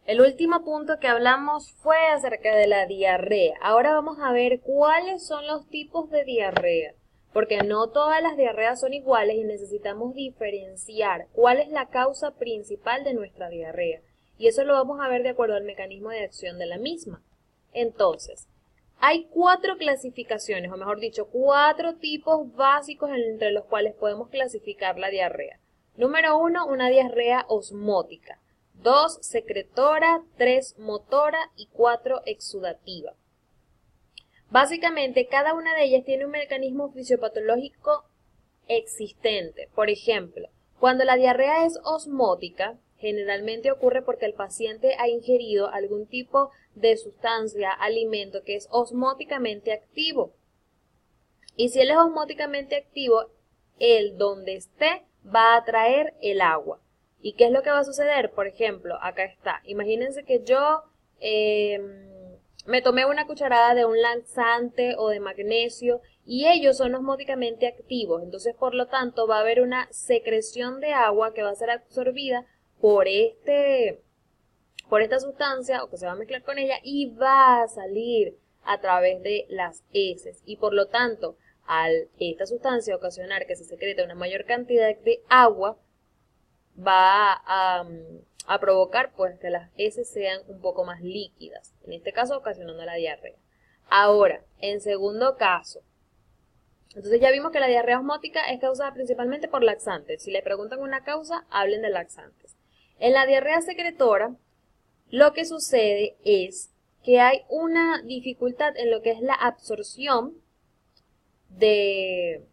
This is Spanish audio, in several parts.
El último punto que hablamos fue acerca de la diarrea. Ahora vamos a ver cuáles son los tipos de diarrea, porque no todas las diarreas son iguales y necesitamos diferenciar cuál es la causa principal de nuestra diarrea. Y eso lo vamos a ver de acuerdo al mecanismo de acción de la misma. Entonces, hay 4 clasificaciones, o mejor dicho, 4 tipos básicos entre los cuales podemos clasificar la diarrea. Número 1, una diarrea osmótica. 2, secretora. 3, motora. Y 4, exudativa. Básicamente, cada una de ellas tiene un mecanismo fisiopatológico existente. Por ejemplo, cuando la diarrea es osmótica, generalmente ocurre porque el paciente ha ingerido algún tipo de sustancia, alimento que es osmóticamente activo. Y si él es osmóticamente activo, él donde esté va a atraer el agua. ¿Y qué es lo que va a suceder? Por ejemplo, acá está. Imagínense que yo me tomé una cucharada de un laxante o de magnesio y ellos son osmóticamente activos. Entonces, por lo tanto, va a haber una secreción de agua que va a ser absorbida por esta sustancia o que se va a mezclar con ella y va a salir a través de las heces. Y por lo tanto, al esta sustancia ocasionar que se secrete una mayor cantidad de agua, va a provocar pues que las heces sean un poco más líquidas, en este caso ocasionando la diarrea. Ahora, en segundo caso, entonces ya vimos que la diarrea osmótica es causada principalmente por laxantes. Si le preguntan una causa, hablen de laxantes. En la diarrea secretora, lo que sucede es que hay una dificultad en lo que es la absorción del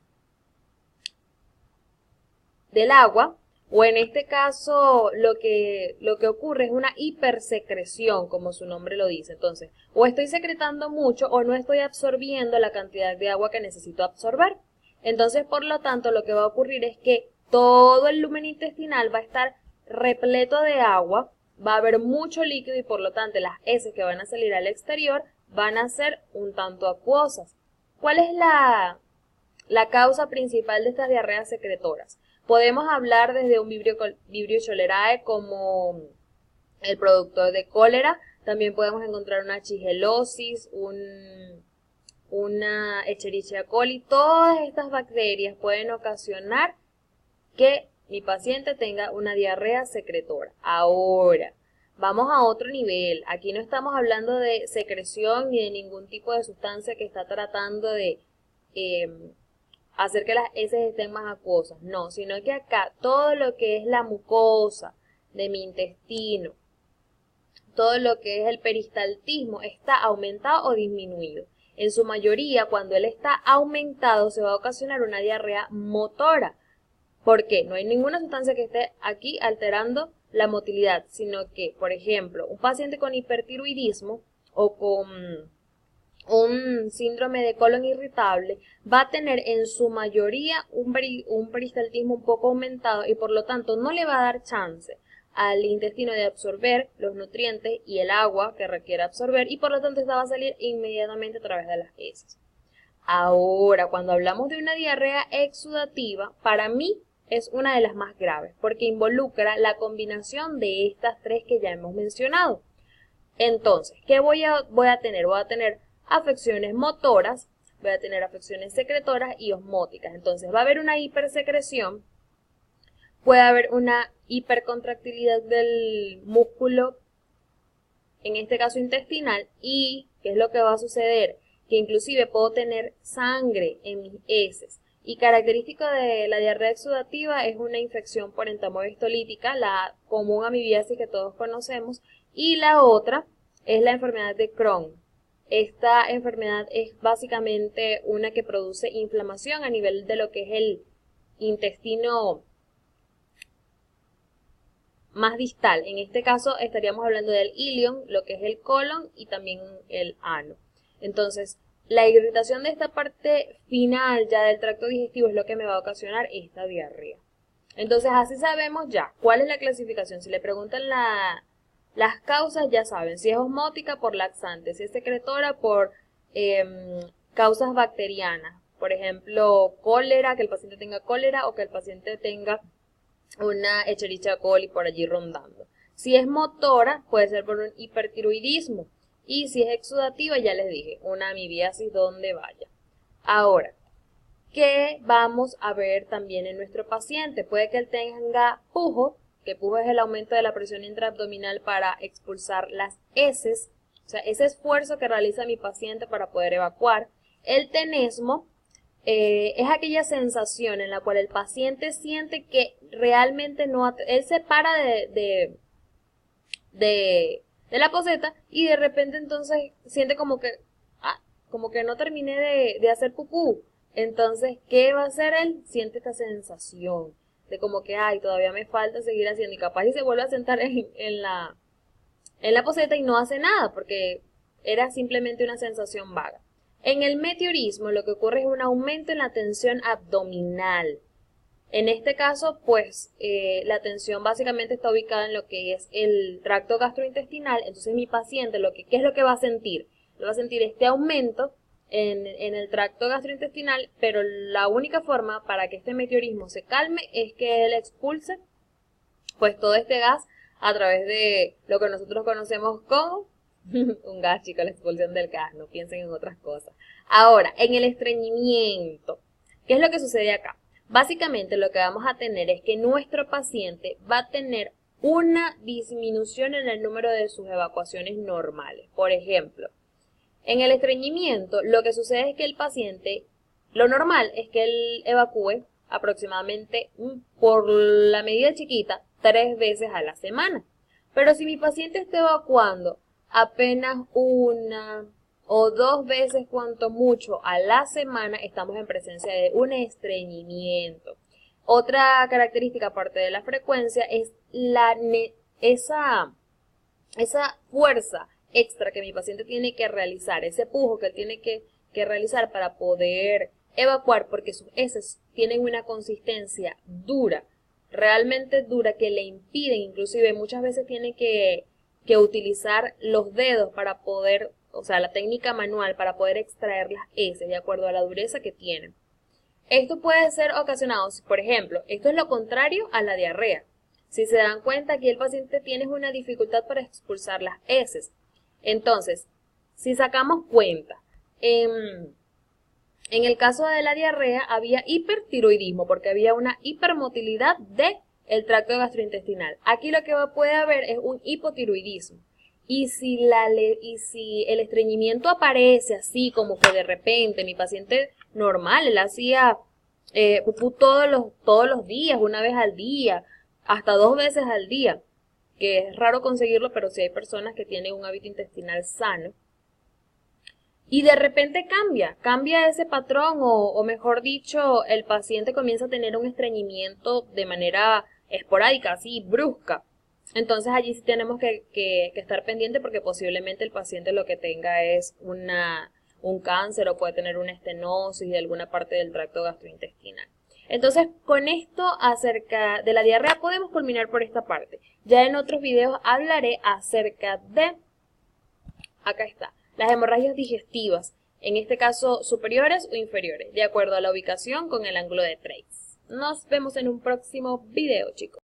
agua, o en este caso lo que ocurre es una hipersecreción, como su nombre lo dice. Entonces, o estoy secretando mucho o no estoy absorbiendo la cantidad de agua que necesito absorber. Entonces, por lo tanto, lo que va a ocurrir es que todo el lumen intestinal va a estar repleto de agua, va a haber mucho líquido y por lo tanto las heces que van a salir al exterior van a ser un tanto acuosas. ¿Cuál es la causa principal de estas diarreas secretoras? Podemos hablar desde un Vibrio cholerae como el productor de cólera. También podemos encontrar una shigellosis, una Escherichia coli. Todas estas bacterias pueden ocasionar que mi paciente tenga una diarrea secretora. Ahora, vamos a otro nivel. Aquí no estamos hablando de secreción ni de ningún tipo de sustancia que está tratando de hacer que las heces estén más acuosas. No, sino que acá todo lo que es la mucosa de mi intestino, todo lo que es el peristaltismo está aumentado o disminuido. En su mayoría, cuando él está aumentado, se va a ocasionar una diarrea motora. ¿Por qué? No hay ninguna sustancia que esté aquí alterando la motilidad, sino que, por ejemplo, un paciente con hipertiroidismo o con un síndrome de colon irritable va a tener en su mayoría un peristaltismo un poco aumentado y por lo tanto no le va a dar chance al intestino de absorber los nutrientes y el agua que requiere absorber y por lo tanto esta va a salir inmediatamente a través de las heces. Ahora, cuando hablamos de una diarrea exudativa, para mí es una de las más graves porque involucra la combinación de estas 3 que ya hemos mencionado. Entonces, ¿qué voy a tener? Voy a tener afecciones motoras, voy a tener afecciones secretoras y osmóticas. Entonces va a haber una hipersecreción, puede haber una hipercontractilidad del músculo, en este caso intestinal, y ¿qué es lo que va a suceder? Que inclusive puedo tener sangre en mis heces. Y característico de la diarrea exudativa es una infección por entamoeba histolítica, la común amibiasis que todos conocemos, y la otra es la enfermedad de Crohn. Esta enfermedad es básicamente una que produce inflamación a nivel de lo que es el intestino más distal. En este caso estaríamos hablando del ilion, lo que es el colon y también el ano. Entonces, la irritación de esta parte final ya del tracto digestivo es lo que me va a ocasionar esta diarrea. Entonces, así sabemos ya cuál es la clasificación. Si le preguntan las causas, ya saben. Si es osmótica, por laxante. Si es secretora, por causas bacterianas. Por ejemplo, cólera, que el paciente tenga cólera o que el paciente tenga una Escherichia coli por allí rondando. Si es motora, puede ser por un hipertiroidismo. Y si es exudativa, ya les dije, una amibiasis donde vaya. Ahora, ¿qué vamos a ver también en nuestro paciente? Puede que él tenga pujo, que pujo es el aumento de la presión intraabdominal para expulsar las heces, o sea, ese esfuerzo que realiza mi paciente para poder evacuar. El tenesmo es aquella sensación en la cual el paciente siente que realmente no, él se para de la poseta y de repente entonces siente como que no terminé de hacer pupú. Entonces, ¿qué va a hacer él? Siente esta sensación de como que, ay, todavía me falta seguir haciendo, y capaz y se vuelve a sentar en la poseta y no hace nada porque era simplemente una sensación vaga. En el meteorismo lo que ocurre es un aumento en la tensión abdominal. En este caso, pues, la tensión básicamente está ubicada en lo que es el tracto gastrointestinal. Entonces mi paciente, ¿qué es lo que va a sentir? Va a sentir este aumento en el tracto gastrointestinal, pero la única forma para que este meteorismo se calme es que él expulse, pues, todo este gas a través de lo que nosotros conocemos como un gas, chicos, la expulsión del gas, no piensen en otras cosas. Ahora, en el estreñimiento, ¿qué es lo que sucede acá? Básicamente lo que vamos a tener es que nuestro paciente va a tener una disminución en el número de sus evacuaciones normales. Por ejemplo, en el estreñimiento lo que sucede es que el paciente, lo normal es que él evacúe aproximadamente, por la medida chiquita, 3 veces a la semana. Pero si mi paciente está evacuando apenas 1 o 2 veces cuanto mucho a la semana, estamos en presencia de un estreñimiento. Otra característica aparte de la frecuencia es esa fuerza extra que mi paciente tiene que realizar, ese pujo que él tiene que realizar para poder evacuar, porque sus heces tienen una consistencia dura, realmente dura, que le impiden, inclusive muchas veces tiene que utilizar los dedos para poder, o sea, la técnica manual para poder extraer las heces de acuerdo a la dureza que tienen. Esto puede ser ocasionado, por ejemplo, esto es lo contrario a la diarrea. Si se dan cuenta, aquí el paciente tiene una dificultad para expulsar las heces. Entonces, si sacamos cuenta, en el caso de la diarrea había hipertiroidismo porque había una hipermotilidad del tracto gastrointestinal. Aquí lo que puede haber es un hipotiroidismo. Y si el estreñimiento aparece así como que de repente, mi paciente normal, él hacía pupú todos los días, 1 vez al día, hasta 2 veces al día, que es raro conseguirlo, pero sí hay personas que tienen un hábito intestinal sano. Y de repente cambia ese patrón, o mejor dicho, el paciente comienza a tener un estreñimiento de manera esporádica, así, brusca. Entonces allí sí tenemos que estar pendiente, porque posiblemente el paciente lo que tenga es un cáncer, o puede tener una estenosis de alguna parte del tracto gastrointestinal. Entonces, con esto acerca de la diarrea podemos culminar por esta parte. Ya en otros videos hablaré acerca de, acá está, las hemorragias digestivas, en este caso superiores o inferiores, de acuerdo a la ubicación con el ángulo de Trace. Nos vemos en un próximo video, chicos.